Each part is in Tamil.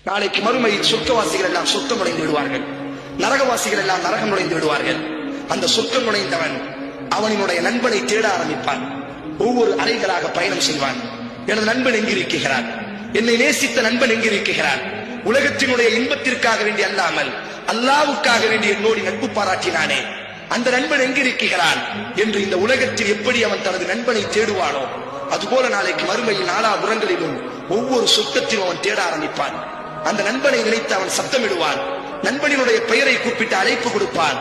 நாளைக்கு மறுமையில் சொர்க்கவாசிகள் எல்லாம் சொர்க்கம் நுழைந்து விடுவார்கள், நரகவாசிகள் எல்லாம் நரகம் நுழைந்து விடுவார்கள். அந்த சொர்க்கம் நுழைந்தவன் அவனினுடைய நண்பனை தேட ஆரம்பிப்பான். ஒவ்வொரு அறைகளாக பயணம் செய்வான். எனது நண்பன் எங்கிருக்கிறான், என்னை நேசித்த நண்பன் எங்கிருக்கிறான், உலகத்தினுடைய இன்பத்திற்காக வேண்டி அல்லாமல் அல்லாவுக்காக வேண்டி என்னோடு நட்பு பாராட்டினானே அந்த நண்பன் எங்கிருக்கிறான் என்று இந்த உலகத்தில் எப்படி அவன் தனது நண்பனை தேடுவானோ அதுபோல நாளைக்கு மறுமையில் நாலா புறங்களிலும் ஒவ்வொரு சொர்க்கத்திலும் அவன் தேட ஆரம்பிப்பான். அந்த நண்பனை நினைத்து அவன் சத்தமிடுவான், நண்பனினுடைய பெயரை கூப்பிட்டு அழைப்பு கொடுப்பான்.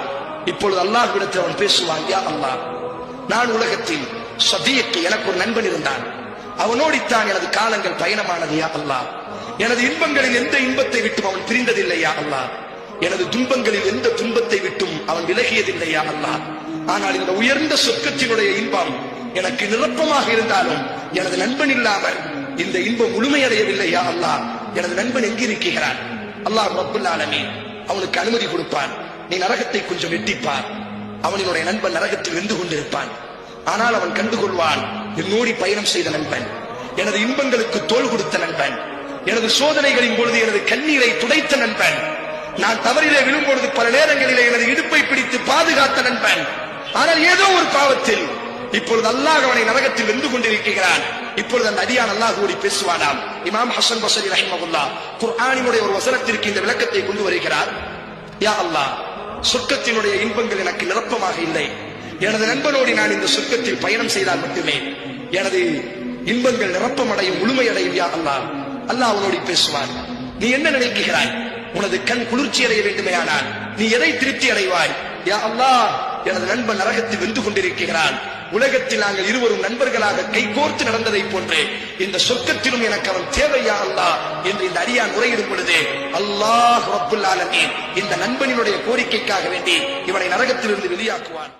இப்பொழுது அல்லாஹ்விடத்தில் அவன் பேசுவான், யா அல்லாஹ், நான் உலகத்தில் சதீக் எனக்கு ஒரு நண்பன் இருந்தான், அவனோடித்தான் எனது காலங்கள் பயணமானது. யா அல்லாஹ், எனது இன்பங்களில் எந்த இன்பத்தை விட்டும் அவன் பிரிந்ததில்லை. யா அல்லாஹ், எனது துன்பங்களில் எந்த துன்பத்தை விட்டும் அவன் விலகியதில்லை. யா அல்லாஹ், ஆனால் இந்த உயர்ந்த சொர்க்கத்தினுடைய இன்பம் எனக்கு நிரப்பமாக இருந்தாலும் எனது நண்பன் இல்லாமல் இந்த இன்பம் முழுமையடையவில்லை. யா அல்லாஹ், எனது நண்பன் எங்கிருக்கிறான்? அல்லாஹ் ரப்புல் ஆலமீன் அவனுக்கு அனுமதி கொடுப்பான், நீ நரகத்தை கொஞ்சம் வெட்டிப்பார். அவனுடைய நண்பன் நரகத்தில் வெந்து கொண்டிருப்பான். ஆனால் அவன் கண்டுகொள்வான், என்னோடி பயணம் செய்த நண்பன், எனது இன்பங்களுக்கு தோள் கொடுத்த நண்பன், எனது சோதனைகளின் பொழுது எனது கண்ணீரை துடைத்த நண்பன், நான் தவறிலே விழும் பொழுது பல நேரங்களிலே எனது இடுப்பை பிடித்து பாதுகாத்த நண்பன். ஆனால் ஏதோ ஒரு பாவத்தில் இப்பொழுது அல்லாஹ் அவனை நரகத்தில் வென்று கொண்டிருக்கிறான். இப்பொழுது அந்த அடியான் அல்லாஹ் கூடி பேசுவானாம். இமாம் ஹசன் பஸ்ரி ரஹிமஹுல்லாஹ் குர்ஆனினுடைய ஒரு வசனத்திற்கு இந்த விளக்கத்தை கொண்டு வருகிறார். யா அல்லாஹ், சொர்க்கத்தினுடைய இன்பங்கள் எனக்கு நிரப்பமாக இல்லை, எனது நண்பனோடு நான் இந்த சொர்க்கத்தில் பயணம் செய்தால் மட்டுமே எனது இன்பங்கள் நிரப்பமடையும், முழுமையடையும். யா அல்லாஹ், அல்லாஹ் அவனோடு பேசுவான், நீ என்ன நினைக்கிறாய்? உனது கண் குளிர்ச்சி அடைய வேண்டுமையானால் நீ எதை திருப்தி அடைவாய்? யா அல்லாஹ், எனது நண்பன் நரகத்தில் வென்று கொண்டிருக்கிறான். உலகத்தில் நாங்கள் இருவரும் நண்பர்களாக கைகோர்த்து நடந்ததை போன்றே இந்த சொர்க்கத்திலும் எனக்கு அவன் தேவை. யா அல்லாஹ் என்று இந்த அடியான் முறையிடும் பொழுது அல்லாஹ் ரப்புல் ஆலமீன் இந்த நண்பனினுடைய கோரிக்கைக்காக வேண்டி இவனை நரகத்திலிருந்து வெளியாக்குவான்.